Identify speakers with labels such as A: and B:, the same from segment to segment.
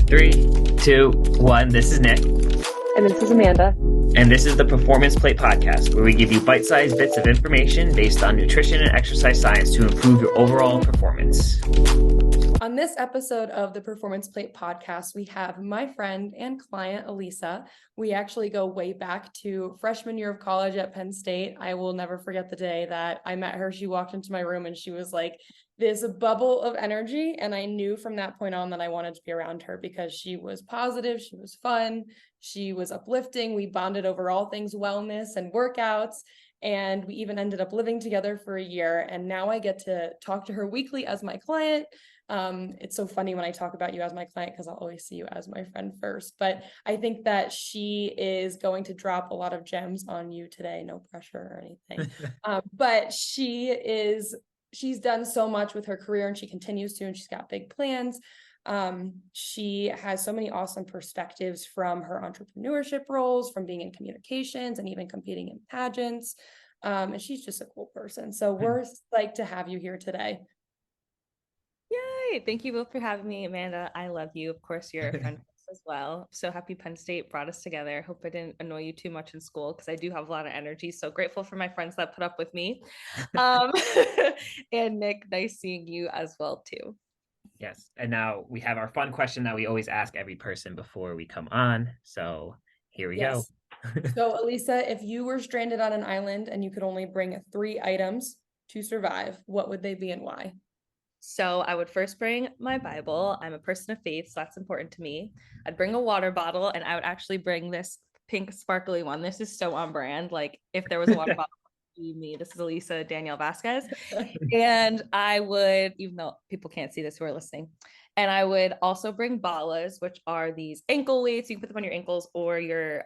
A: Three, two, one. This is Nick.
B: And this is Amanda.
A: And this is the Performance Plate Podcast, where we give you bite-sized bits of information based on nutrition and exercise science to improve your overall performance.
B: On this episode of the Performance Plate Podcast, we have my friend and client, Alisa. We actually go way back to freshman year of college at Penn State. I will never forget the day that I met her. She walked into my room and she was like this bubble of energy. And I knew from that point on that I wanted to be around her because she was positive, she was fun, she was uplifting. We bonded over all things wellness and workouts. And we even ended up living together for a year. And now I get to talk to her weekly as my client. It's so funny when I talk about you as my client because I'll always see you as my friend first. But I think that she is going to drop a lot of gems on you today. No pressure or anything. But she's done so much with her career and she continues to, and she's got big plans. She has so many awesome perspectives from her entrepreneurship roles, from being in communications and even competing in pageants. And she's just a cool person. So we're psyched to have you here today.
C: Yay! Thank you both for having me, Amanda. I love you. Of course, you're a friend as well. So happy Penn State brought us together. Hope I didn't annoy you too much in school because I do have a lot of energy. So grateful for my friends that put up with me. And Nick, nice seeing you as well too.
A: Yes. And now we have our fun question that we always ask every person before we come on. So here we go.
B: So Alisa, if you were stranded on an island and you could only bring 3 items to survive, what would they be and why?
C: So I would first bring my Bible. I'm a person of faith, so that's important to me. I'd bring a water bottle, and I would actually bring this pink sparkly one. This is so on brand. Like if there was a water bottle, me. This is Alisa Vasquez. And I would, even though people can't see this who are listening, and I would also bring balas, which are these ankle weights. You can put them on your ankles or your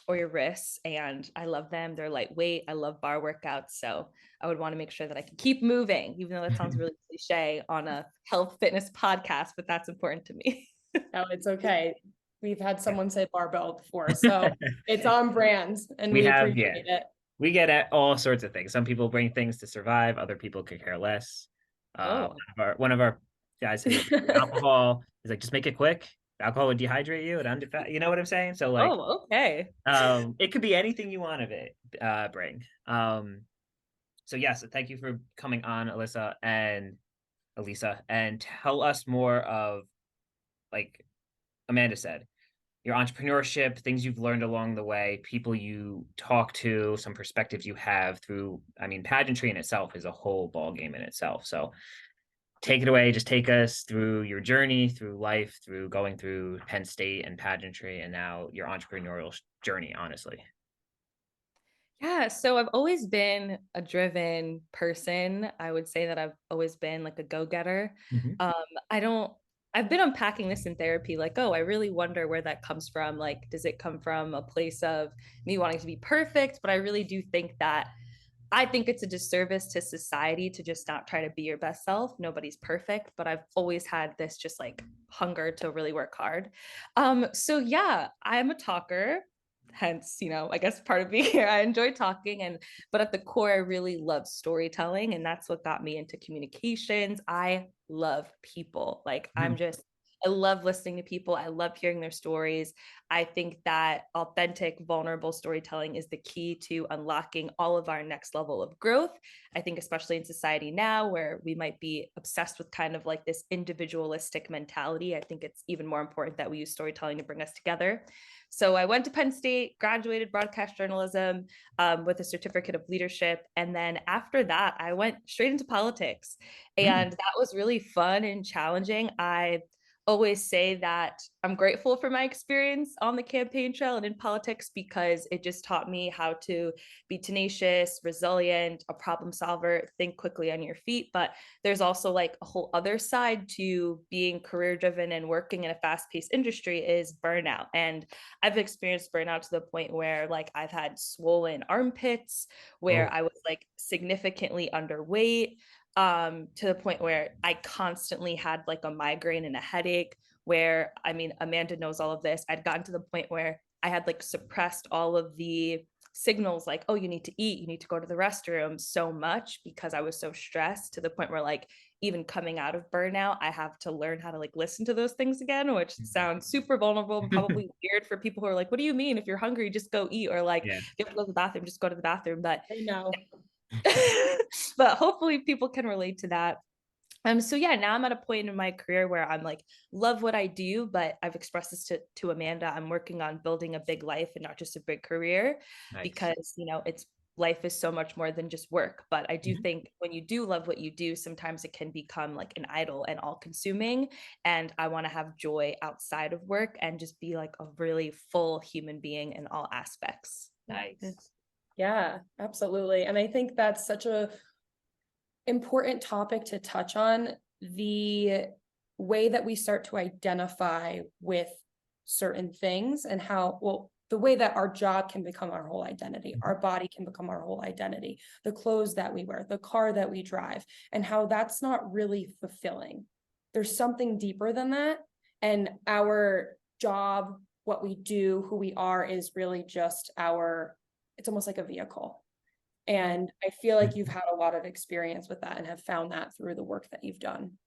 C: wrists. And I love them. They're lightweight. I love bar workouts. So I would want to make sure that I can keep moving, even though that sounds really cliche on a health fitness podcast, but that's important to me.
B: No, it's okay. We've had someone say barbell before, so it's on brand and we appreciate it.
A: We get at all sorts of things. Some people bring things to survive. Other people could care less. One of our guys said alcohol is like, just make it quick. Alcohol would dehydrate you and you know what I'm saying? So like,
C: okay.
A: It could be anything you want of it, bring. So yes, thank you for coming on, Alisa, and tell us more of, like Amanda said, your entrepreneurship, things you've learned along the way, people you talk to, some perspectives you have through, pageantry in itself is a whole ball game in itself. So take it away. Just take us through your journey, through life, through going through Penn State and pageantry, and now your entrepreneurial journey, honestly.
C: Yeah, so I've always been a driven person. I would say that I've always been like a go-getter.
A: Mm-hmm.
C: I've been unpacking this in therapy, like, I really wonder where that comes from. Like, does it come from a place of me wanting to be perfect? But I really do think that I think it's a disservice to society to just not try to be your best self. Nobody's perfect, but I've always had this just like hunger to really work hard. So yeah, I'm a talker. Hence, I guess part of being here, I enjoy talking, but at the core, I really love storytelling, and that's what got me into communications. I love people. Like I love listening to people. I love hearing their stories. I think that authentic, vulnerable storytelling is the key to unlocking all of our next level of growth. I think especially in society now where we might be obsessed with kind of like this individualistic mentality, I think it's even more important that we use storytelling to bring us together. So I went to Penn State, graduated broadcast journalism with a certificate of leadership. And then after that, I went straight into politics. And that was really fun and challenging. I always say that I'm grateful for my experience on the campaign trail and in politics because it just taught me how to be tenacious, resilient, a problem solver, think quickly on your feet. But there's also like a whole other side to being career driven and working in a fast paced industry is burnout. And I've experienced burnout to the point where like I've had swollen armpits, where I was like significantly underweight, to the point where I constantly had like a migraine and a headache, where, Amanda knows all of this. I'd gotten to the point where I had like suppressed all of the signals like, oh, you need to eat, you need to go to the restroom so much because I was so stressed to the point where like even coming out of burnout, I have to learn how to like listen to those things again, which sounds super vulnerable and probably weird for people who are like, what do you mean? If you're hungry, just go eat, or like
A: Yeah.
C: if you have to go to the bathroom, just go to the bathroom. But
B: I know.
C: but hopefully people can relate to that. So yeah, now I'm at a point in my career where I'm like, love what I do, but I've expressed this to Amanda. I'm working on building a big life and not just a big career,
A: Nice.
C: because it's life is so much more than just work. But I do
A: Mhm.
C: think when you do love what you do, sometimes it can become like an idol and all consuming. And I want to have joy outside of work and just be like a really full human being in all aspects.
A: Nice.
B: Yeah, absolutely. And I think that's such a important topic to touch on, the way that we start to identify with certain things and how, well, the way that our job can become our whole identity,
A: Mhm.
B: our body can become our whole identity, the clothes that we wear, the car that we drive, and how that's not really fulfilling. There's something deeper than that. And our job, what we do, who we are, is really just it's almost like a vehicle. And I feel like you've
A: Mhm.
B: had a lot of experience with that and have found that through the work that you've done.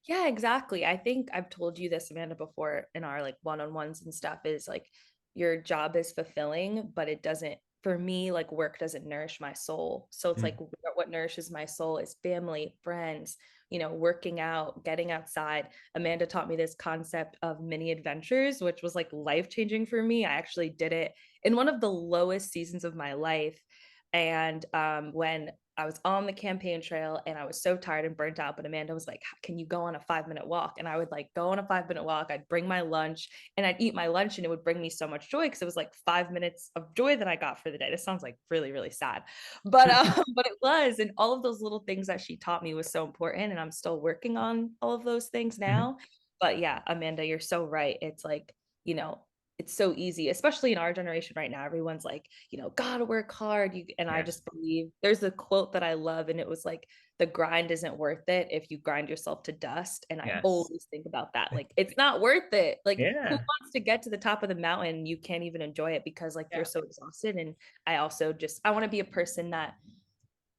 C: Yeah, exactly. I think I've told you this, Amanda, before in our like one-on-ones and stuff, is like your job is fulfilling, but it doesn't, for me, like work doesn't nourish my soul. So it's like
A: Mhm.
C: what nourishes my soul is family, friends, working out, getting outside. Amanda taught me this concept of mini adventures, which was like life-changing for me. I actually did it in one of the lowest seasons of my life. And when I was on the campaign trail and I was so tired and burnt out, but Amanda was like, can you go on a 5-minute walk? And I would like go on a 5-minute walk. I'd bring my lunch and I'd eat my lunch, and it would bring me so much joy because it was like 5 minutes of joy that I got for the day. This sounds like really, really sad, but but it was. And all of those little things that she taught me was so important. And I'm still working on all of those things
A: Mhm.
C: now. But yeah, Amanda, you're so right. It's like, you know, it's so easy, especially in our generation right now. Everyone's like, gotta work hard. And I
A: Yes.
C: just believe there's a quote that I love, and it was like, the grind isn't worth it if you grind yourself to dust. And I
A: Yes.
C: always think about that. Like, it's not worth it. Like, who
A: Yeah.
C: wants to get to the top of the mountain? You can't even enjoy it because like you're
B: Yeah.
C: so exhausted. And I want to be a person that,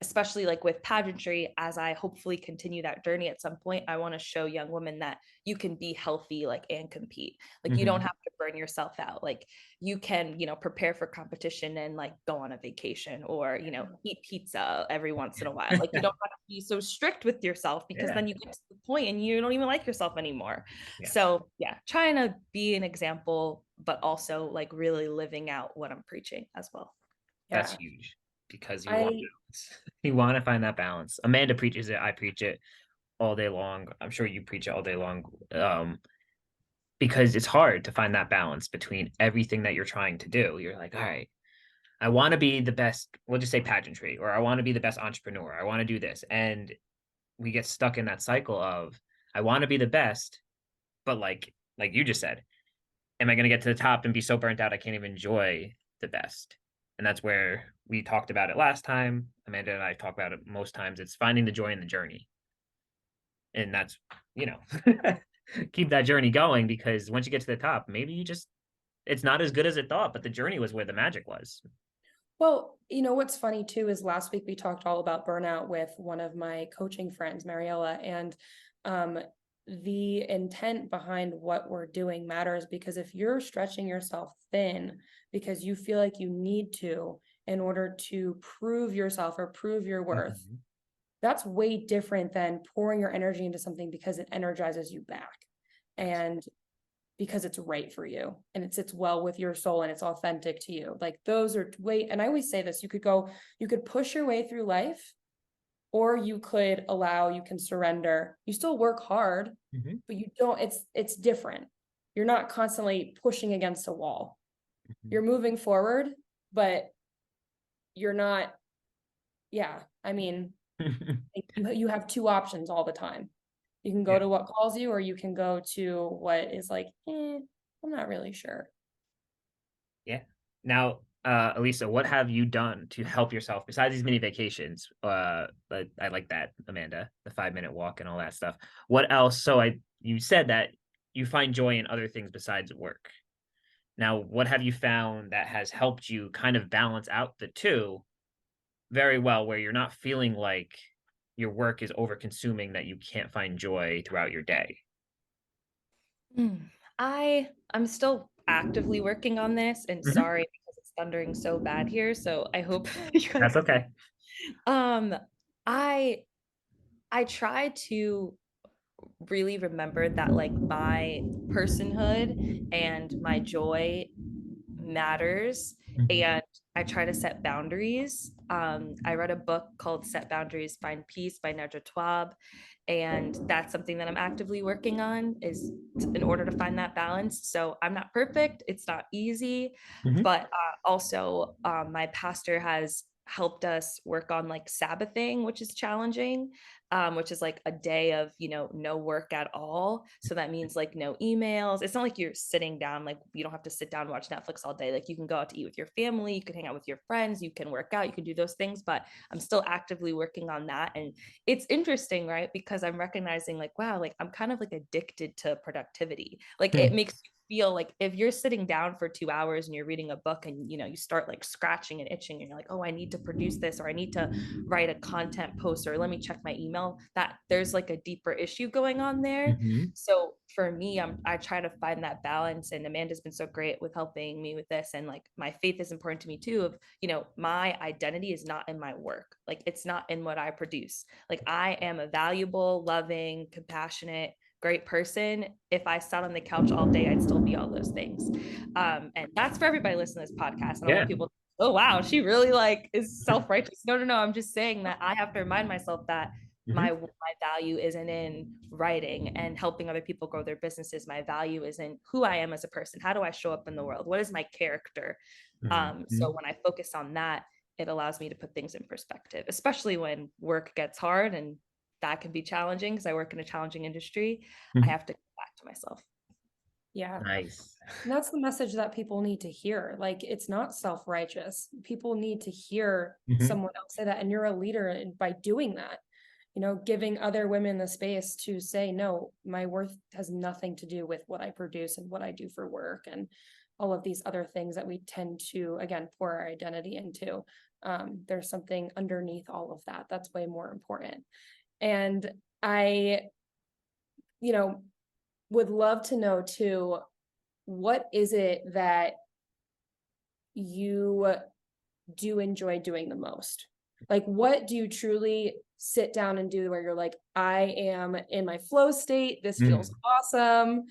C: especially like with pageantry, as I hopefully continue that journey at some point, I want to show young women that you can be healthy, like, and compete. Like, you don't
A: Mhm.
C: have to burn yourself out. Like, you can, prepare for competition and like go on a vacation, or, eat pizza every once in a while. Like, you don't have to be so strict with yourself, because
A: Yeah.
C: then you get to the point and you don't even like yourself anymore.
A: Yes.
C: So yeah, trying to be an example, but also like really living out what I'm preaching as well.
A: That's
B: Yeah.
A: huge because you want
B: I
A: balance. You want to find that balance. Amanda preaches it. I preach it all day long. I'm sure you preach it all day long. Because it's hard to find that balance between everything that you're trying to do. You're like, all right, I want to be the best, we'll just say pageantry, or I want to be the best entrepreneur. I want to do this. And we get stuck in that cycle of, I want to be the best, but like you just said, am I going to get to the top and be so burnt out I can't even enjoy the best? And that's where we talked about it last time. Amanda and I talk about it most times. It's finding the joy in the journey. And that's, you know, keep that journey going, because once you get to the top, maybe it's not as good as it thought, but the journey was where the magic was.
B: Well, what's funny too is last week we talked all about burnout with one of my coaching friends, Mariella, and um, the intent behind what we're doing matters, because if you're stretching yourself thin because you feel like you need to in order to prove yourself or prove your worth,
A: Mhm.
B: that's way different than pouring your energy into something because it energizes you back.
A: Yes.
B: And because it's right for you and it sits well with your soul and it's authentic to you. Like those are way, and I always say this, you could push your way through life, or you can surrender. You still work hard,
A: Mhm.
B: but you don't, it's different. You're not constantly pushing against a wall.
A: Mhm.
B: You're moving forward, but you're not, yeah. I mean, you have two options all the time. You can go
A: Yeah.
B: to what calls you, or you can go to what is like, I'm not really sure.
A: Yeah. Now, Alisa, what have you done to help yourself besides these mini vacations? I like that, Amanda, the 5-minute walk and all that stuff. What else? You said that you find joy in other things besides work. Now, what have you found that has helped you kind of balance out the two very well, where you're not feeling like your work is over consuming that you can't find joy throughout your day?
C: Mm. I'm still actively working on this, and
A: Mhm.
C: sorry because it's thundering so bad here. So I hope you guys
A: That's
C: can.
A: okay.
C: Um, I I try to really remember that like my personhood and my joy matters,
A: Mhm.
C: and I try to set boundaries. I read a book called Set Boundaries, Find Peace by Nedra Twab, and that's something that I'm actively working on is in order to find that balance. So I'm not perfect, it's not easy,
A: Mhm.
C: but also my pastor has helped us work on like Sabbathing, which is challenging, which is like a day of, no work at all. So that means like no emails. It's not like you're sitting down, like you don't have to sit down and watch Netflix all day. Like you can go out to eat with your family, you can hang out with your friends, you can work out, you can do those things. But I'm still actively working on that. And it's interesting, right? Because I'm recognizing like, wow, like I'm kind of like addicted to productivity. Like it
A: Mhm.
C: makes you feel like if you're sitting down for 2 hours and you're reading a book and you start like scratching and itching and you're like, oh, I need to produce this, or I need to write a content post, or let me check my email, that there's like a deeper issue going on there.
A: Mhm.
C: So for me, I try to find that balance, and Amanda's been so great with helping me with this. And like my faith is important to me too, of my identity is not in my work, like it's not in what I produce. Like I am a valuable, loving, compassionate, great person. If I sat on the couch all day, I'd still be all those things. And that's for everybody listening to this podcast. I don't
A: Yeah.
C: want people, oh wow, she really like is self-righteous. No, no, no. I'm just saying that I have to remind myself that my
A: Mhm.
C: value isn't in writing and helping other people grow their businesses. My value is in who I am as a person. How do I show up in the world? What is my character? So
A: Mhm.
C: when I focus on that, it allows me to put things in perspective, especially when work gets hard, and that can be challenging because I work in a challenging industry. I
A: Mhm.
C: have to come back to myself.
B: Yeah.
A: Nice.
B: And that's the message that people need to hear. Like, it's not self-righteous. People need to hear
A: Mhm.
B: someone else say that. And you're a leader by doing that, giving other women the space to say, no, my worth has nothing to do with what I produce and what I do for work and all of these other things that we tend to, again, pour our identity into. There's something underneath all of that that's way more important. And I, you know, would love to know too, what is it that you do enjoy doing the most? Like, what do you truly sit down and do where you're like, I am in my flow state, this feels
A: Mhm.
B: awesome?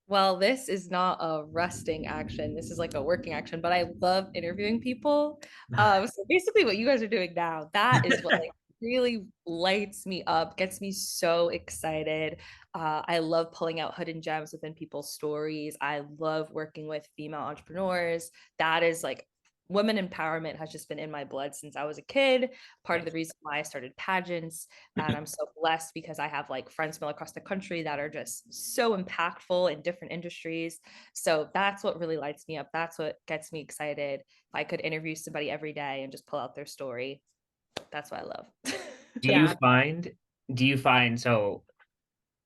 C: Well, this is not a resting action. This is like a working action, but I love interviewing people. So basically what you guys are doing now, that is what like really lights me up, gets me so excited. I love pulling out hidden gems within people's stories. I love working with female entrepreneurs. That is like women empowerment has just been in my blood since I was a kid. Part of the
A: Nice.
C: reason why I started pageants, and I'm so blessed because I have like friends from all across the country that are just so impactful in different industries. So that's what really lights me up. That's what gets me excited. If I could interview somebody every day and just pull out their story, that's what I love.
A: Do you
B: Yeah.
A: find do you find so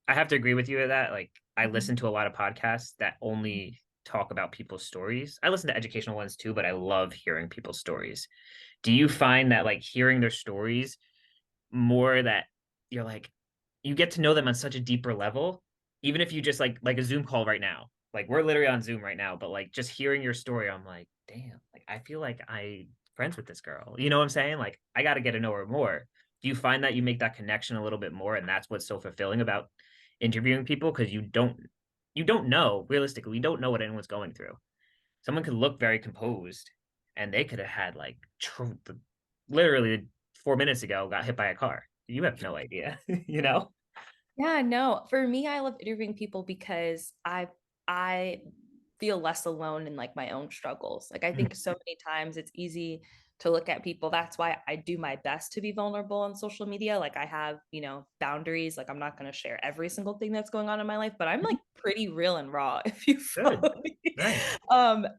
A: I have to agree with you with that. Like, I
B: Mhm.
A: listen to a lot of podcasts that only talk about people's stories. I listen to educational ones too, but I love hearing people's stories. Do you find that like hearing their stories more that you're like you get to know them on such a deeper level, even if you just like a Zoom call right now. Like we're literally on Zoom right now, but like just hearing your story, I'm like, damn, like I feel like I friends with this girl. You know what I'm saying? Like I got to get to know her more. Do you find that you make that connection a little bit more, and that's what's so fulfilling about interviewing people because you don't know realistically, you don't know what anyone's going through. Someone could look very composed, and they could have had like literally 4 minutes ago got hit by a car. You have no idea, you know?
C: Yeah, no. For me, I love interviewing people because I feel less alone in like my own struggles. Like I
A: Mhm.
C: think so many times it's easy to look at people. That's why I do my best to be vulnerable on social media. Like I have, boundaries. Like I'm not going to share every single thing that's going on in my life, but I'm like pretty real and raw if you
A: Good.
C: follow me.
A: Nice.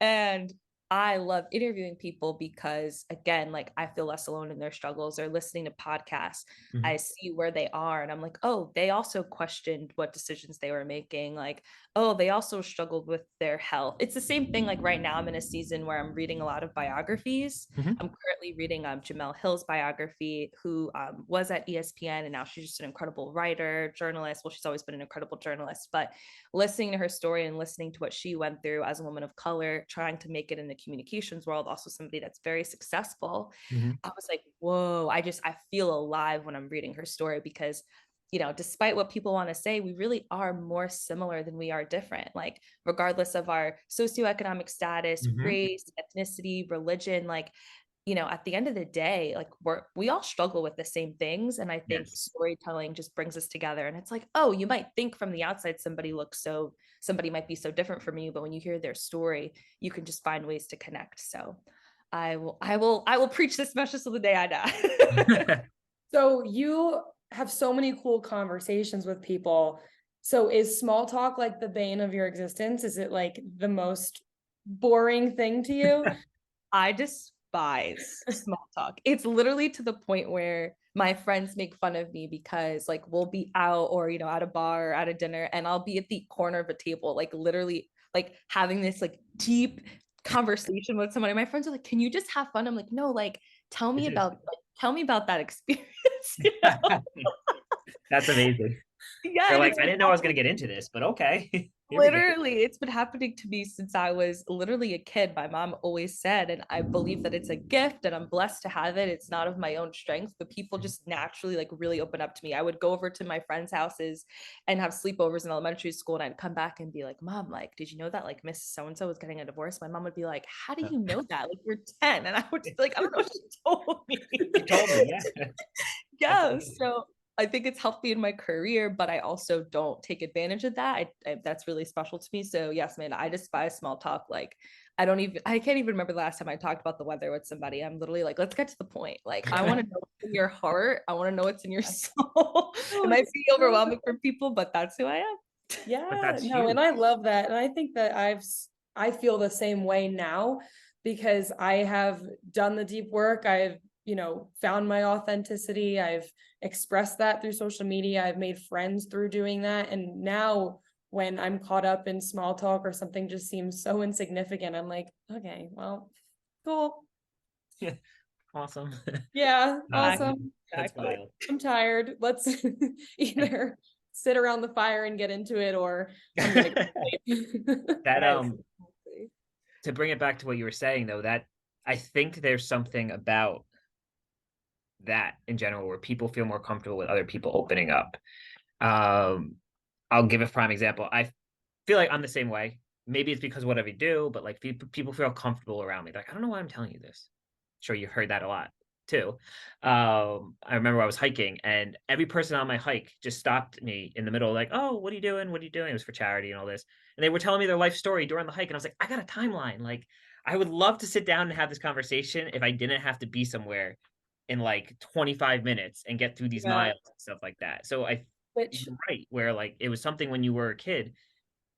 C: And I love interviewing people because, again, like I feel less alone in their struggles, or listening to podcasts. I
A: Mhm.
C: see where they are and I'm like, oh, they also questioned what decisions they were making. Like, oh, they also struggled with their health. It's the same thing. Like right now, I'm in a season where I'm reading a lot of biographies.
A: Mhm.
C: I'm currently reading Jamel Hill's biography, who was at ESPN, and now she's just an incredible writer, journalist. Well, she's always been an incredible journalist, but listening to her story and listening to what she went through as a woman of color, trying to make it in the communications world, also somebody that's very successful.
A: Mhm.
C: I was like, whoa, I feel alive when I'm reading her story because, despite what people want to say, we really are more similar than we are different. Like, regardless of our socioeconomic status,
A: Mhm.
C: race, ethnicity, religion, like, at the end of the day, like we all struggle with the same things. And I think
A: Yes.
C: storytelling just brings us together. And it's like, oh, you might think from the outside somebody might be so different from you, but when you hear their story, you can just find ways to connect. So I will preach this message till the day I die.
B: So you have so many cool conversations with people. So is small talk like the bane of your existence? Is it like the most boring thing to you?
C: I despise small talk. It's literally to the point where my friends make fun of me because like we'll be out or at a bar or at a dinner and I'll be at the corner of a table, like literally like having this like deep conversation with somebody. My friends are like, "Can you just have fun?" I'm like, "No, like
A: It is.
C: tell me about that experience."
A: That's amazing.
C: Yeah,
A: You're
C: and
A: like,
C: it's
A: I
C: been
A: didn't know I was gonna get into this, but okay, here we go.
C: literally, it's been happening to me since I was literally a kid. My mom always said, and I believe that it's a gift and I'm blessed to have it. It's not of my own strength, but people just naturally like really open up to me. I would go over to my friends' houses and have sleepovers in elementary school, and I'd come back and be like, "Mom, like, did you know that like Miss So and so was getting a divorce?" My mom would be like, "How do you know that? Like, you're 10." And I would just be like, "I don't know, she told me."
A: She told me, yeah. That's
C: Yeah,
A: amazing.
C: so I think it's helped me in my career, but I also don't take advantage of that. That's really special to me. So yes, man, I despise small talk. Like I can't even remember the last time I talked about the weather with somebody. I'm literally like, let's get to the point. Like I want to know what's in your heart. I want to know what's in your soul. It
B: Oh,
C: might
B: it's
C: be
B: so
C: overwhelming for people, but that's who I am.
A: But
B: Yeah,
A: that's
B: no, and
A: huge.
B: I love that. And I think that I feel the same way now because I have done the deep work. I've, found my authenticity. I've expressed that through social media. I've made friends through doing that. And now when I'm caught up in small talk or something just seems so insignificant, I'm like, okay, well, cool.
A: Yeah, awesome.
B: Yeah,
A: Um,
B: awesome.
A: that's
C: Exactly.
A: wild.
B: I'm tired. Let's either sit around the fire and get into it, or I'm gonna go sleep.
A: That
C: Yes.
A: to bring it back to what you were saying though, that I think there's something about that in general where people feel more comfortable with other people opening up. Um, I'll give a prime example. I feel like I'm the same way. Maybe it's because of what I do, but like people feel comfortable around me. Like, I don't know why I'm telling you this. Sure, you've heard that a lot too. I remember I was hiking and every person on my hike just stopped me in the middle, like, oh, what are you doing? What are you doing? It was for charity and all this. And they were telling me their life story during the hike. And I was like, I got a timeline. Like, I would love to sit down and have this conversation if I didn't have to be somewhere in like 25 minutes and get through these
B: Yeah,
A: miles and stuff like that. So
B: which
A: you're right, where like it was something when you were a kid.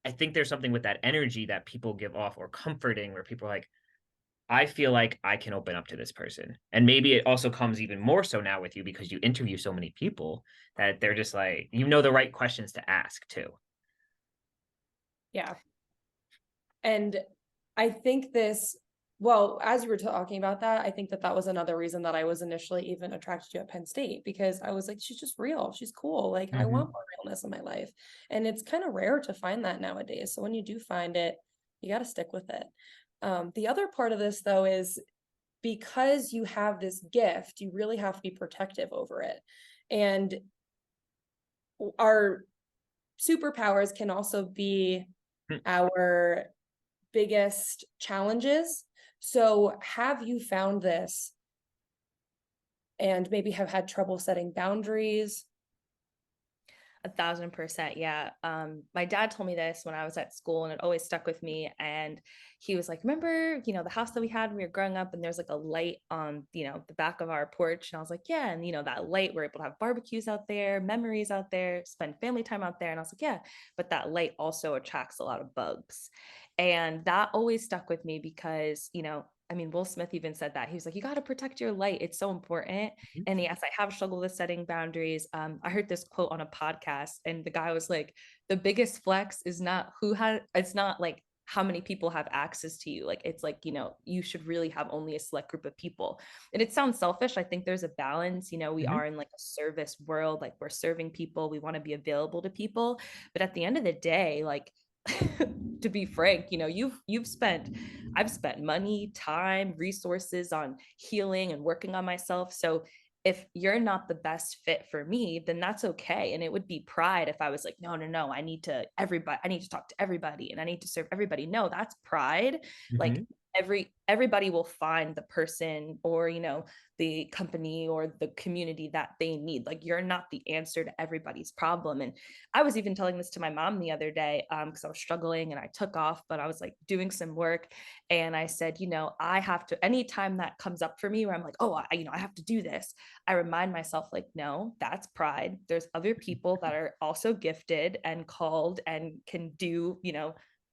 A: I think there's something with that energy that people give off or comforting where people are like, I feel like I can open up to this person. And maybe it also comes even more so now with you because you interview so many people that they're just like, the right questions to ask too.
B: yeah. And I think well, as you were talking about that, I think that that was another reason that I was initially even attracted to you at Penn State, because I was like, she's just real. She's cool. Like, I want
A: Hmm.
B: more realness in my life. And it's kind of rare to find that nowadays. So when you do find it, you got to stick with it. The other part of this, though, is because you have this gift, you really have to be protective over it. And our superpowers can also be our biggest challenges. So, have you found this and maybe have had trouble setting boundaries?
C: 1,000%. Yeah. My dad told me this when I was at school and it always stuck with me. And he was like, remember, the house that we had when we were growing up and there's like a light on, the back of our porch. And I was like, yeah. And, that light, we're able to have barbecues out there, memories out there, spend family time out there. And I was like, yeah, but that light also attracts a lot of bugs. And that always stuck with me because, I mean, Will Smith even said that. He was like, you got to protect your light. It's so important.
A: Mhm.
C: And yes, I have struggled with setting boundaries. I heard this quote on a podcast, and the guy was like, the biggest flex is not it's not like how many people have access to you. Like, it's like, you should really have only a select group of people. And it sounds selfish. I think there's a balance. We
A: Mhm.
C: are in like a service world, like we're serving people, we want to be available to people. But at the end of the day, like, to be frank, I've spent money, time, resources on healing and working on myself. So if you're not the best fit for me, then that's okay. And it would be pride if I was like, no, no, no, I need to talk to everybody and I need to serve everybody. No, that's pride. Like,
A: Mhm.
C: everybody will find the person, or the company or the community that they need. Like, you're not the answer to everybody's problem. And I was even telling this to my mom the other day, because I was struggling and I took off, but I was like doing some work, and I said, I have to, anytime that comes up for me where I'm like, oh, I have to do this, I remind myself, like, no, that's pride. There's other people that are also gifted and called and can do,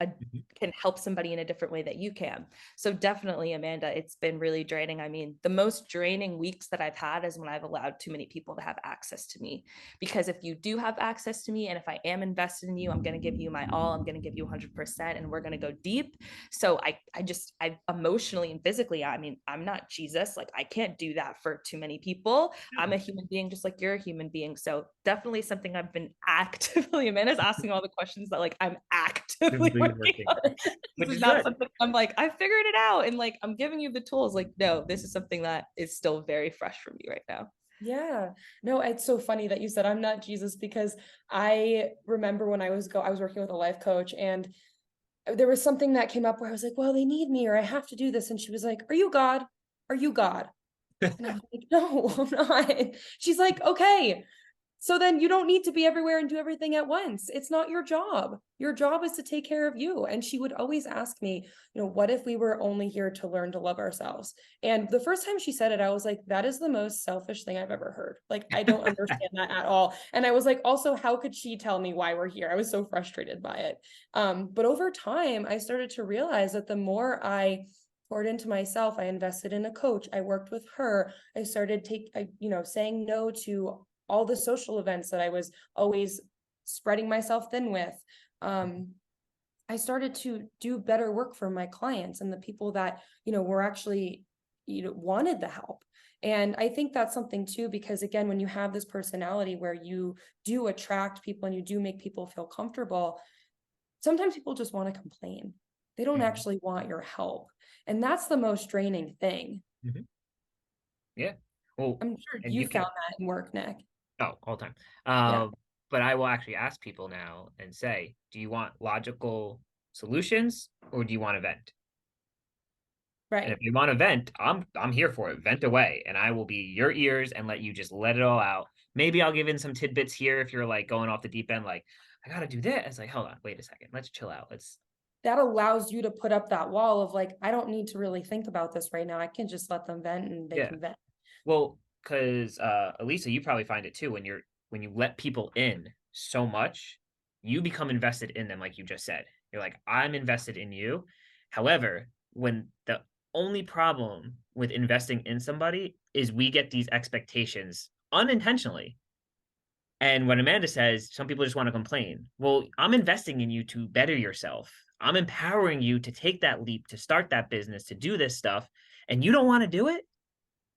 C: a,
A: Mhm.
C: can help somebody in a different way that you can. So definitely, Amanda, it's been really draining. I mean, the most draining weeks that I've had is when I've allowed too many people to have access to me. Because if you do have access to me, and if I am invested in you, I'm going to give you my all. I'm going to give you 100%, and we're going to go deep. So I emotionally and physically, I mean, I'm not Jesus. Like, I can't do that for too many people. I'm a
A: No.
C: human being, just like you're a human being. So definitely something I've been actively, Amanda's asking all the questions that like I'm actively
A: Actively
C: working
A: working on,
C: on. This
A: which
C: is
A: is
C: not
A: good.
C: something I'm like, I figured it out and like I'm giving you the tools. Like, no, this is something that is still very fresh for me right now.
B: Yeah. No, it's so funny that you said I'm not Jesus, because I remember when I was working with a life coach, and there was something that came up where I was like, well, they need me or I have to do this. And she was like, are you God? Are you God? And I was like, no, I'm not. She's like, okay, so then you don't need to be everywhere and do everything at once. It's not your job. Your job is to take care of you. And she would always ask me, what if we were only here to learn to love ourselves? And the first time she said it, I was like, that is the most selfish thing I've ever heard. Like, I don't understand that at all. And I was like, also, how could she tell me why we're here? I was so frustrated by it. But over time, I started to realize that the more I poured into myself, I invested in a coach, I worked with her, I started saying no to all the social events that I was always spreading myself thin with. I started to do better work for my clients and the people that, were actually, wanted the help. And I think that's something too, because again, when you have this personality where you do attract people and you do make people feel comfortable, sometimes people just want to complain. They don't
A: Mhm.
B: actually want your help. And that's the most draining thing.
A: Mhm. Yeah. Well,
B: I'm sure
A: and
B: you
A: you
B: found
A: can.
B: that in work, Nick.
A: Oh, all the time.
B: Yeah,
A: But I will actually ask people now and say, do you want logical solutions or do you want to vent? And if
B: right.
A: you want to vent, I'm here for it. Vent away, and I will be your ears and let you just let it all out. Maybe I'll give in some tidbits here if you're like going off the deep end, like I gotta do this. It's like, hold on, wait a second, let's chill out. Let's
B: That allows you to put up that wall of like, I don't need to really think about this right now. I can just let them vent and they
A: yeah.
B: can vent.
A: Well, because Alisa, you probably find it too when you let people in so much, you become invested in them, like you just said. You're like, I'm invested in you. However, when the only problem with investing in somebody is we get these expectations unintentionally. And when Amanda says some people just want to complain, well, I'm investing in you to better yourself. I'm empowering you to take that leap, to start that business, to do this stuff, and you don't want to do it,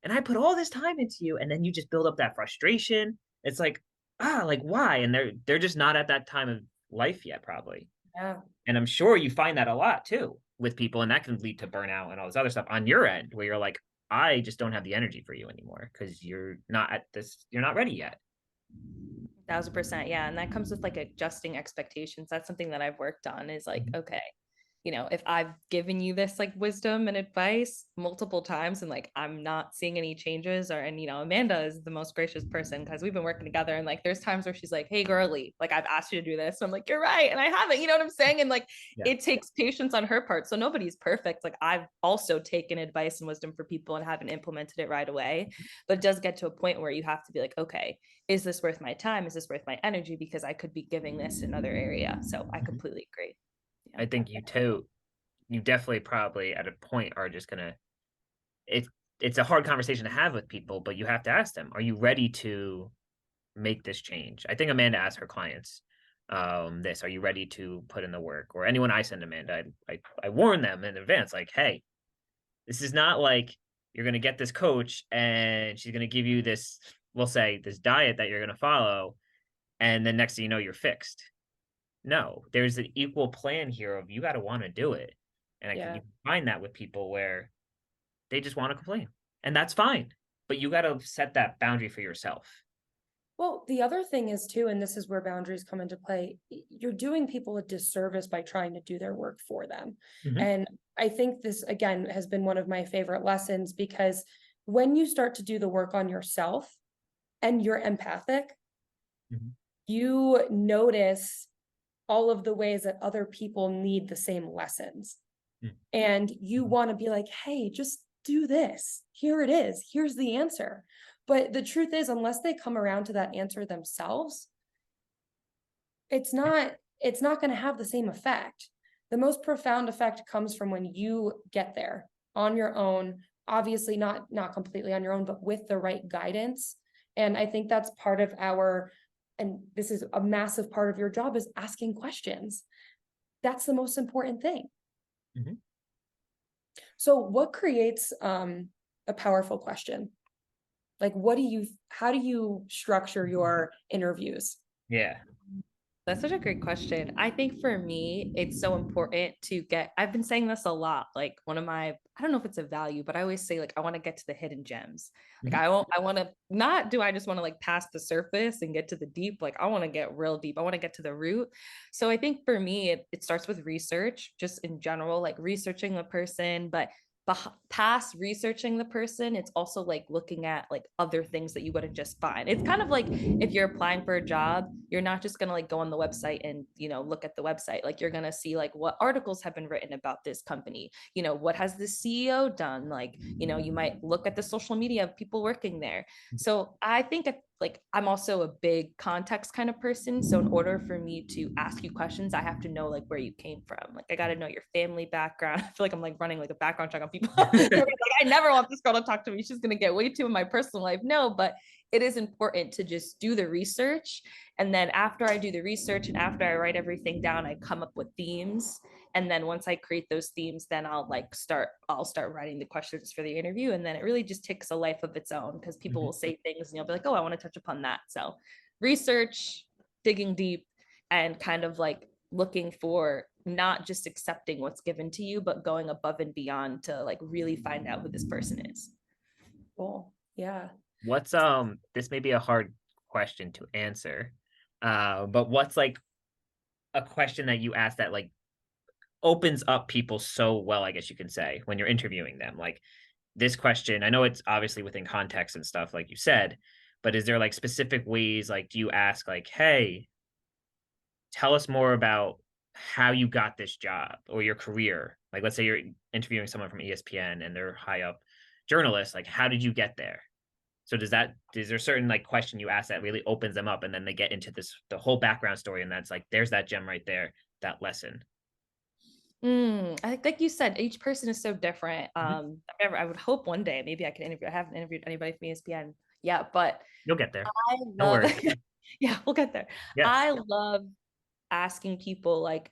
A: and I put all this time into you, and then you just build up that frustration. It's like, like why? And they're just not at that time of life yet, probably.
B: Yeah.
A: And I'm sure you find that a lot too with people, and that can lead to burnout and all this other stuff on your end, where you're like, I just don't have the energy for you anymore because you're not ready yet.
C: 1,000%. Yeah. And that comes with like adjusting expectations. That's something that I've worked on, is like,
A: Mhm.
C: okay, if I've given you this like wisdom and advice multiple times and like I'm not seeing any changes, and Amanda is the most gracious person because we've been working together, and like there's times where she's like, hey girly, like I've asked you to do this. So I'm like, you're right. And I haven't, you know what I'm saying? And like
A: Yeah.
C: it takes patience on her part. So nobody's perfect. Like I've also taken advice and wisdom for people and haven't implemented it right away. But it does get to a point where you have to be like, okay, is this worth my time? Is this worth my energy? Because I could be giving this in another area. So I
A: Mhm.
C: completely agree. Yeah.
A: I think you too. you definitely probably at a point are just gonna it it's a hard conversation to have with people, but you have to ask them, are you ready to make this change? I think Amanda asks her clients this, are you ready to put in the work? Or anyone I send Amanda, I warn them in advance, like, hey, this is not like you're gonna get this coach and she's gonna give you this, we'll say this diet that you're gonna follow, and then next thing you know, you're fixed. No, there's an equal plan here of you got to want to do it. And I can
B: Yeah.
A: you can find that with people where they just want to complain. And that's fine. But you got to set that boundary for yourself.
B: Well, the other thing is too, and this is where boundaries come into play, you're doing people a disservice by trying to do their work for them.
A: Mhm.
B: And I think this, again, has been one of my favorite lessons, because when you start to do the work on yourself and you're empathic,
A: Mhm.
B: you notice all of the ways that other people need the same lessons.
A: Mm.
B: And you
A: Mhm.
B: want to be like, hey, just do this. Here it is. Here's the answer. But the truth is, unless they come around to that answer themselves, it's not it's not going to have the same effect. The most profound effect comes from when you get there on your own, obviously not completely on your own, but with the right guidance. And I think that's part of our, and this is a massive part of your job, is asking questions. That's the most important thing.
A: Mhm.
B: So what creates a powerful question? Like, how do you structure your interviews?
A: Yeah.
C: That's such a great question. I think for me, it's so important I've been saying this a lot. Like one of my, I don't know if it's a value, but I always say, like, I want to get to the hidden gems. Like,
A: Mhm.
C: I want to, not do I just want to like pass the surface and get to the deep? Like, I want to get real deep. I want to get to the root. So I think for me, it starts with research, just in general, like researching the person, but past researching the person, it's also like looking at like other things that you wouldn't just find. It's kind of like if you're applying for a job, you're not just going to like go on the website and, look at the website. Like you're going to see like what articles have been written about this company, what has the CEO done? Like, you might look at the social media of people working there. So I think like I'm also a big context kind of person. So in order for me to ask you questions, I have to know like where you came from. Like I got to know your family background. I feel like I'm like running like a background check on people. Like, I never want this girl to talk to me. She's gonna get way too in my personal life. No, but it is important to just do the research. And then after I do the research and after I write everything down, I come up with themes. And then once I create those themes, then I'll start writing the questions for the interview. And then it really just takes a life of its own, because people will
A: Mhm.
C: say things and you'll be like, oh, I want to touch upon that. So research, digging deep, and kind of like looking for not just accepting what's given to you, but going above and beyond to like really find out who this person is.
B: Cool. Yeah.
A: What's this may be a hard question to answer. But what's like a question that you ask that like opens up people so well, I guess you can say, when you're interviewing them? Like this question, I know it's obviously within context and stuff, like you said, but is there like specific ways, like, do you ask, like, hey, tell us more about how you got this job or your career? Like, let's say you're interviewing someone from ESPN and they're high up journalists, like, how did you get there? So is there a certain like question you ask that really opens them up and then they get into the whole background story, and that's like, there's that gem right there, that lesson.
C: Like you said, each person is so different.
A: Mhm.
C: I would hope one day maybe I can interview. I haven't interviewed anybody from ESPN yet, but
A: You'll get there.
C: I
A: Don't
C: love,
A: worry.
C: yeah, we'll get there.
A: Yeah.
C: I love asking people like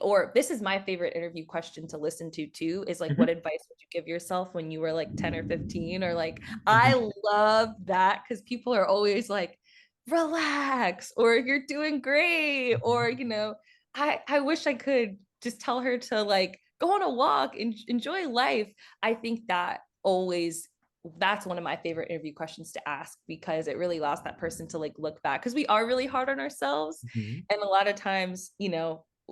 C: or this is my favorite interview question to listen to too, is like, what
A: Mhm.
C: advice would you give yourself when you were like 10 or 15? Or like, I
A: Mhm.
C: love that, because people are always like, relax, or you're doing great,
A: Mhm.
C: or, I wish I could just tell her to like go on a walk and enjoy life. I think that's one of my favorite interview questions to ask, because it really allows that person to like look back, because we are really hard on ourselves,
A: Mhm.
C: and a lot of times,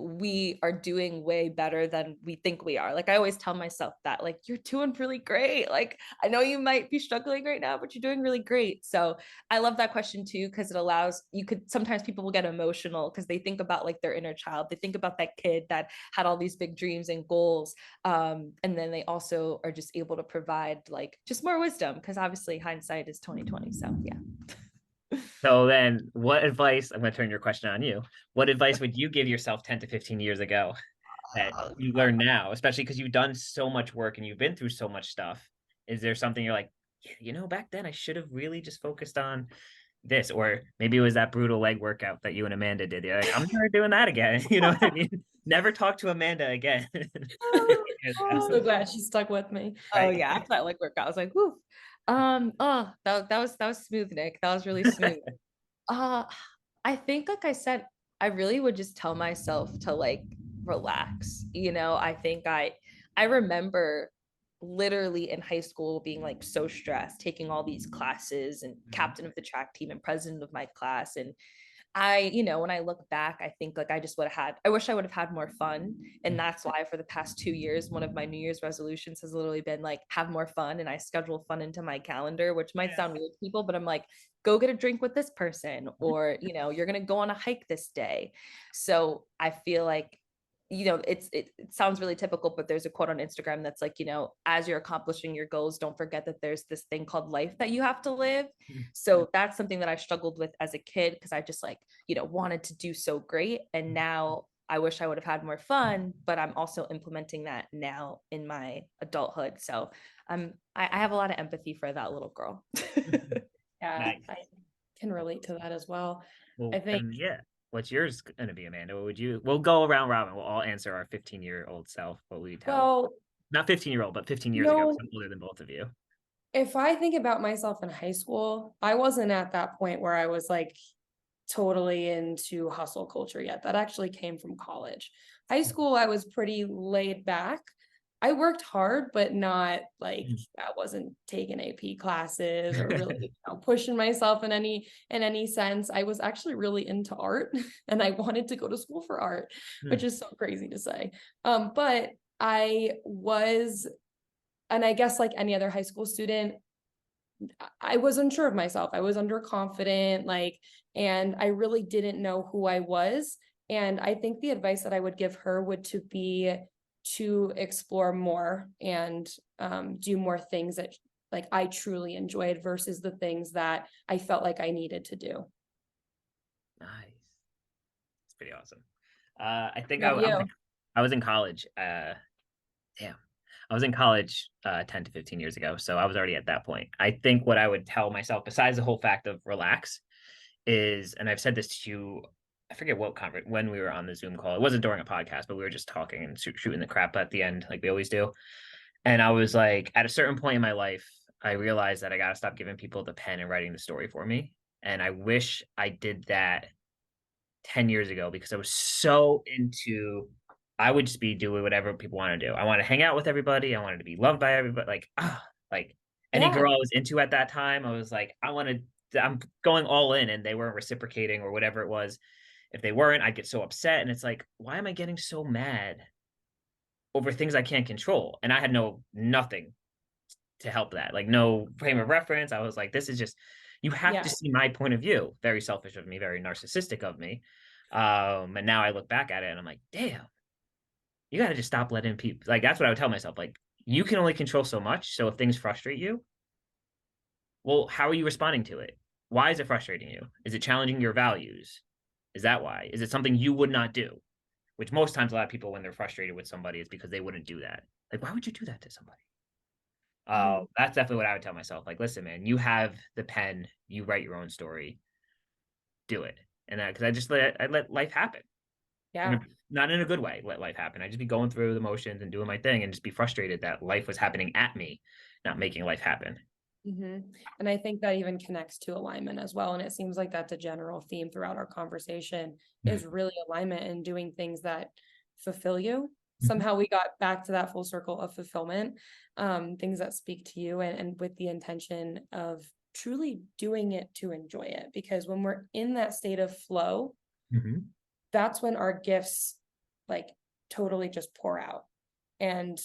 C: we are doing way better than we think we are. Like I always tell myself that, like, you're doing really great. Like I know you might be struggling right now, but you're doing really great. So I love that question too, because it allows sometimes people will get emotional because they think about like their inner child. They think about that kid that had all these big dreams and goals. And then they also are just able to provide like just more wisdom, because obviously hindsight is 2020. So yeah.
A: So then what advice, I'm going to turn your question on you. What advice would you give yourself 10 to 15 years ago? that you learn now, especially because you've done so much work and you've been through so much stuff? Is there something you're like, "Yeah, back then I should have really just focused on this," or maybe it was that brutal leg workout that you and Amanda did. You're like, I'm never doing that again. You know what I mean? Never talk to Amanda again.
B: I'm so glad she stuck with me.
C: Oh
A: Right.
C: yeah, after that like workout, I was like, whoo. Oh, that was smooth, Nick. That was really smooth. Uh, I think, like I said, I really would just tell myself to like relax. I think I remember literally in high school being like so stressed, taking all these classes and captain of the track team and president of my class. And when I look back, I think like I wish I would have had more fun. And that's why for the past 2 years, one of my New Year's resolutions has literally been like, have more fun. And I schedule fun into my calendar, which might sound weird to people, but I'm like, go get a drink with this person, or, you're going to go on a hike this day. So I feel like, it sounds really typical, but there's a quote on Instagram that's like, as you're accomplishing your goals, don't forget that there's this thing called life that you have to live. So that's something that I struggled with as a kid, because I just like, wanted to do so great. And now I wish I would have had more fun, but I'm also implementing that now in my adulthood. So I have a lot of empathy for that little girl.
B: Yeah,
A: Nice.
B: I can relate to that as well.
A: Well,
B: I think,
A: yeah. What's yours gonna be, Amanda? What would you? We'll go around robin. We'll all answer our 15-year-old self. What will you tell?
B: well,
A: Not 15-year-old, but 15
B: you
A: years ago. 'Cause
B: know,
A: I'm older than both of you.
B: if I think about myself in high school, I wasn't at that point where I was like totally into hustle culture yet. That actually came from college. High school, I was pretty laid back. I worked hard, but not like I wasn't taking AP classes or really pushing myself in any sense. I was actually really into art and I wanted to go to school for art, which is so crazy to say. But I was, and I guess like any other high school student, I was unsure of myself. I was underconfident, like, and I really didn't know who I was. And I think the advice that I would give her would to be to explore more and do more things that like I truly enjoyed versus the things that I felt like I needed to do.
A: Nice. It's pretty awesome. I think
B: What about you?
A: I was in college. Damn. I was in college 10 to 15 years ago. So I was already at that point. I think what I would tell myself, besides the whole fact of relax, is, and I've said this to you, I forget what conference, when we were on the Zoom call. It wasn't during a podcast, but we were just talking and shooting the crap at the end, like we always do. And I was like, at a certain point in my life, I realized that I got to stop giving people the pen and writing the story for me. And I wish I did that 10 years ago, because I was so into, I would just be doing whatever people want to do. I want to hang out with everybody. I wanted to be loved by everybody. Like any
B: Yeah.
A: girl I was into at that time, I was like, I'm going all in, and they weren't reciprocating or whatever it was. If they weren't, I'd get so upset. And it's like, why am I getting so mad over things I can't control? And I had nothing to help that, like no frame of reference. I was like, this is just, you have to
B: Yeah.
A: see my point of view. Very selfish of me, very narcissistic of me. And now I look back at it and I'm like, damn, you got to just stop letting people, like, that's what I would tell myself. Like, you can only control so much. So if things frustrate you, well, how are you responding to it? Why is it frustrating you? Is it challenging your values? Is that why? Is it something you would not do? Which most times a lot of people, when they're frustrated with somebody, is because they wouldn't do that. Like, why would you do that to somebody?
B: Mhm.
A: That's definitely what I would tell myself. Like, listen, man, you have the pen, you write your own story, do it. And because I let life happen,
B: Yeah.
A: not in a good way. Let life happen. I just be going through the motions and doing my thing, and just be frustrated that life was happening at me, not making life happen.
B: And I think that even connects to alignment as well. And it seems like that's a general theme throughout our conversation is really alignment and doing things that fulfill you. Somehow we got back to that full circle of fulfillment, things that speak to you and with the intention of truly doing it to enjoy it. Because when we're in that state of flow, that's when our gifts like totally just pour out. And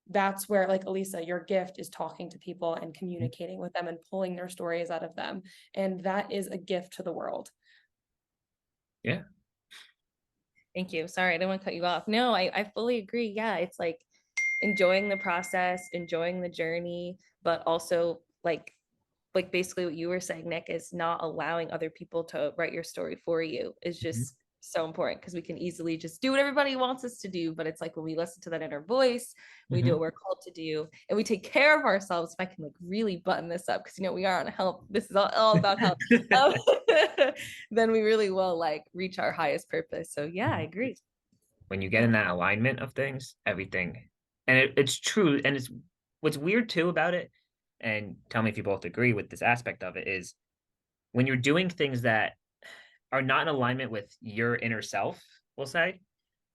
B: that's where, like Alisa, your gift is talking to people and communicating with them and pulling their stories out of them. And that is a gift to the world.
A: Yeah.
C: Thank you. Sorry, I didn't want to cut you off. No, I fully agree. Yeah, it's like enjoying the process, enjoying the journey, but also like basically what you were saying, Nick, is not allowing other people to write your story for you. Is just so important because we can easily just do what everybody wants us to do. But it's like when we listen to that inner voice, we do
A: Mhm.
C: what we're called to do, and we take care of ourselves. If I can like really button this up, because we are on health. This is all about health. Um, then we really will like reach our highest purpose. So yeah, I
A: Mhm.
C: agree.
A: When you get in that alignment of things, everything, and it's true, and it's what's weird too about it, and tell me if you both agree with this aspect of it, is when you're doing things that are not in alignment with your inner self, we'll say,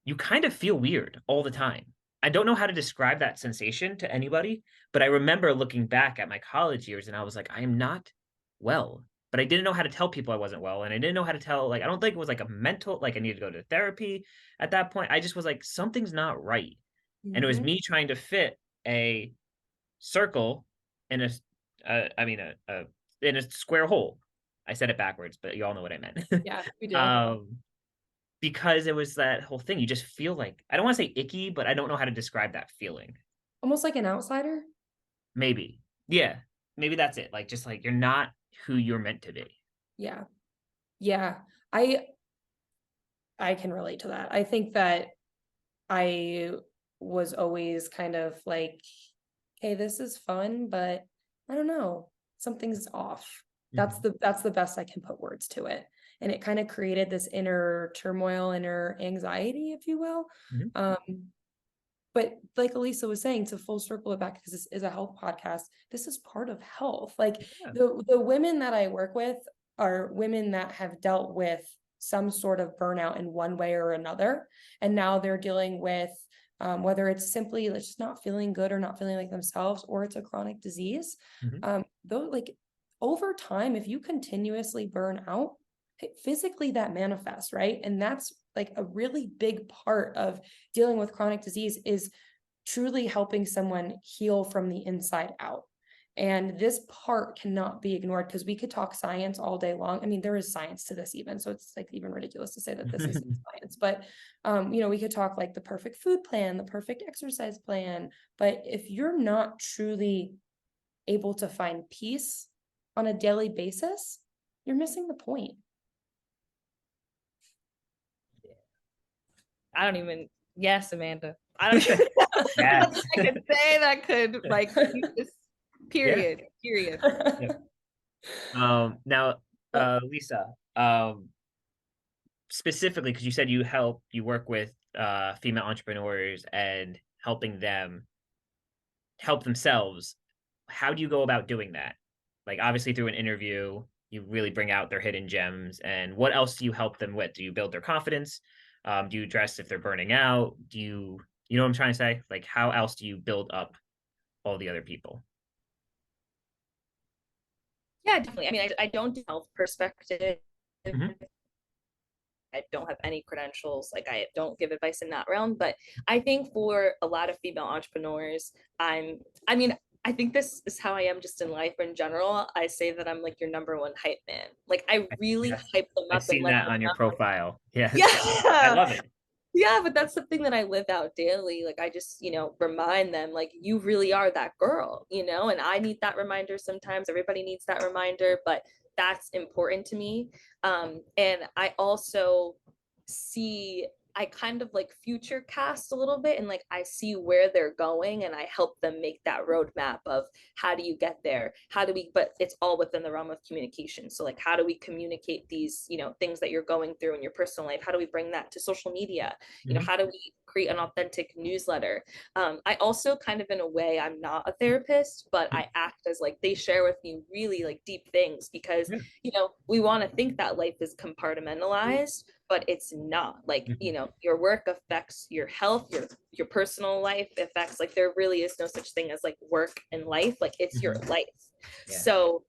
A: you kind of feel weird all the time. I don't know how to describe that sensation to anybody, but I remember looking back at my college years and I was like, I am not well. But I didn't know how to tell people I wasn't well. And I didn't know how to tell, like, I don't think it was like a mental, like I needed to go to therapy at that point. I just was like, something's not right. And it was
B: Mhm.
A: me trying to fit a circle in a, I mean, in a square hole. I said it backwards, but you all know what I meant.
B: Yeah, we do.
A: um, because it was that whole thing. You just feel like I don't want to say icky, but I don't know how to describe that feeling.
B: Almost like an outsider.
A: Maybe. Yeah. Maybe that's it. Like just like you're not who you're meant to be.
B: Yeah. Yeah. I I can relate to that. I think that I was always kind of like, hey, this is fun, but I don't know, something's off. That's
A: Mhm.
B: the best I can put words to it. And it kind of created this inner turmoil, inner anxiety, if you will.
A: Mhm.
B: Um, but like Alisa was saying, to full circle it back, because this is a health podcast, this is part of health. Like
A: Yeah.
B: the women that I work with are women that have dealt with some sort of burnout in one way or another. And now they're dealing with whether it's simply like just not feeling good or not feeling like themselves, or it's a chronic disease.
A: Mhm.
B: Though like over time, if you continuously burn out, physically that manifests, right? And that's like a really big part of dealing with chronic disease, is truly helping someone heal from the inside out. And this part cannot be ignored, because we could talk science all day long. I mean, there is science to this even, so it's like even ridiculous to say that this isn't science. But we could talk like the perfect food plan, the perfect exercise plan. But if you're not truly able to find peace on a daily basis, you're missing the point.
C: I don't even. Yes, Amanda. I don't even know
A: Yes.
C: nothing I could say that could like just
A: Yeah.
C: period. Period.
A: Yep. Now,
B: But
A: Lisa, specifically because you said you work with female entrepreneurs and helping them help themselves. How do you go about doing that? Like obviously through an interview, you really bring out their hidden gems. And what else do you help them with? Do you build their confidence? Do you address if they're burning out? You know what I'm trying to say? Like how else do you build up all the other people?
C: Yeah, definitely. I mean, I don't do health perspective.
A: Hmm.
C: I don't have any credentials. Like I don't give advice in that realm. But I think for a lot of female entrepreneurs, I mean, I think this is how I am just in life in general. I say that I'm like your number one hype man. Like I really
A: Yes.
C: hype them
A: I've
C: up and
A: seen
C: let
A: that
C: them
A: on your
C: know.
A: profile. Yes. I
C: Yeah.
A: love it.
C: Yeah, but that's something that I live out daily. Like I just, remind them like you really are that girl, and I need that reminder sometimes. Everybody needs that reminder, but that's important to me. And I also see I kind of like future cast a little bit, and like I see where they're going and I help them make that roadmap of how do you get there? How do we, but it's all within the realm of communication. So like how do we communicate these, things that you're going through in your personal life? How do we bring that to social media?
A: Hmm.
C: How do we create an authentic newsletter? I also kind of in a way, I'm not a therapist, but I act as like they share with me really like deep things because
A: Yeah.
C: we want to think that life is compartmentalized, but it's not. Like
A: Mhm.
C: your work affects your health, your personal life affects, like there really is no such thing as like work and life, like it's your
A: Mhm.
C: life.
A: Yeah.
C: So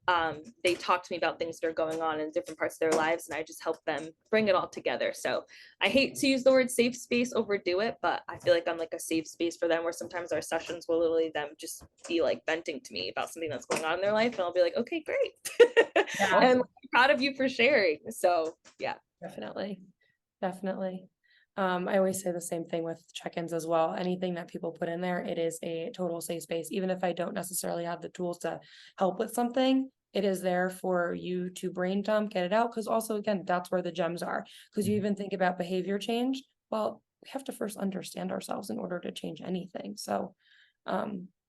C: they talk to me about things that are going on in different parts of their lives, and I just help them bring it all together. So I hate to use the word safe space, overdo it, but I feel like I'm like a safe space for them, where sometimes our sessions will literally them just be like venting to me about something that's going on in their life, and I'll be like, okay, great.
B: yeah,
C: And I'm proud of you for sharing. So yeah.
B: definitely. Definitely. I always say the same thing with check-ins as well. Anything that people put in there, it is a total safe space. Even if I don't necessarily have the tools to help with something, it is there for you to brain dump, get it out. Because also, again, that's where the gems are. Because you even think about behavior change. Well, we have to first understand ourselves in order to change anything. So,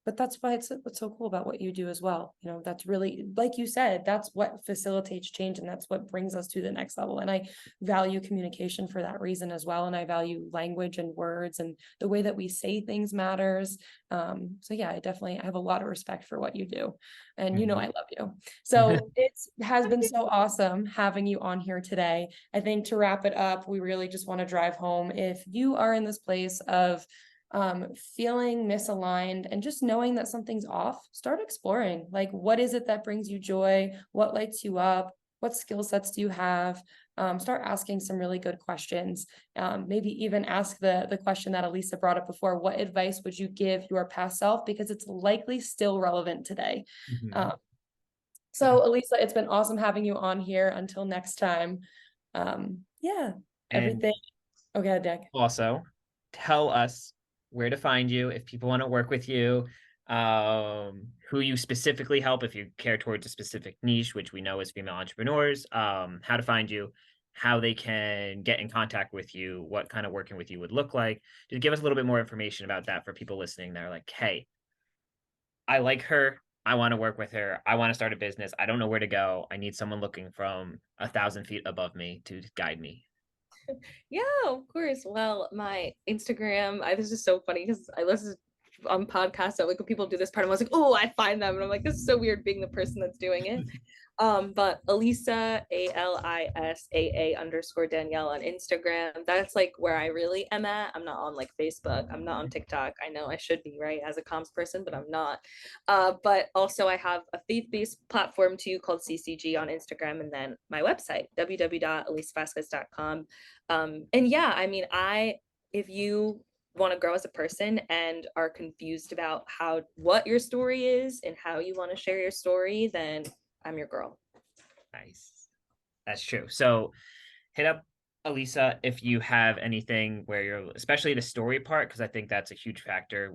B: but that's why it's what's so cool about what you do as well. You know, that's really, like you said, that's what facilitates change, and that's what brings us to the next level. And I value communication for that reason as well. And I value language and words, and the way that we say things matters. So yeah, I have a lot of respect for what you do, and you know I love you. So it has been so awesome having you on here today. I think to wrap it up, we really just want to drive home, if you are in this place of feeling misaligned and just knowing that something's off, start exploring. Like, what is it that brings you joy? What lights you up? What skill sets do you have? Start asking some really good questions. Maybe even ask the question that Alisa brought up before: what advice would you give your past self? Because it's likely still relevant today. So Alisa, it's been awesome having you on here. Until next time. Yeah,
A: And
B: everything. Okay, Dick.
A: also, tell us where to find you if people want to work with you, who you specifically help if you care towards a specific niche, which we know is female entrepreneurs, how to find you, how they can get in contact with you, what kind of working with you would look like. Just give us a little bit more information about that for people listening. They're like, hey, I like her. I want to work with her. I want to start a business. I don't know where to go. I need someone looking from 1,000 feet above me to guide me.
C: Yeah, of course. Well, my Instagram, this is so funny because I listen on podcasts that like when people do this part, I was like, oh, I find them. And I'm like, this is so weird being the person that's doing it. But Alisa, ALISAA_Danielle on Instagram. That's like where I really am at. I'm not on like Facebook. I'm not on TikTok. I know I should be, right, as a comms person, but I'm not. But also I have a faith-based platform too called CCG on Instagram, and then my website, www.alisavasquez.com. And yeah, I mean, if you want to grow as a person and are confused about what your story is and how you want to share your story, then I'm your girl.
A: Nice. That's true. So hit up Alisa if you have anything where you're, especially the story part, because I think that's a huge factor.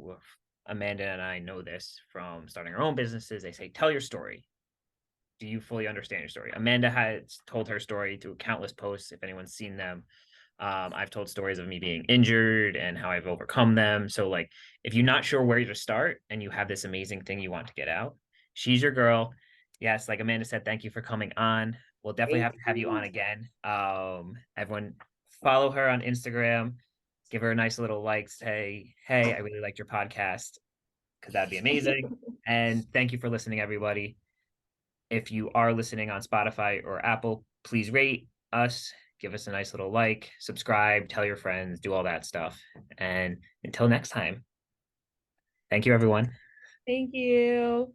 A: Amanda and I know this from starting our own businesses. They say, tell your story. Do you fully understand your story? Amanda has told her story through countless posts, if anyone's seen them. I've told stories of me being injured and how I've overcome them. So, like, if you're not sure where to start and you have this amazing thing you want to get out, she's your girl. Yes, like Amanda said, thank you for coming on. We'll definitely have to have you on again. Everyone follow her on Instagram, give her a nice little like, say, hey, I really liked your podcast, because that'd be amazing. And thank you for listening, everybody. If you are listening on Spotify or Apple, please rate us, give us a nice little like, subscribe, tell your friends, do all that stuff. And until next time, thank you, everyone.
C: Thank you.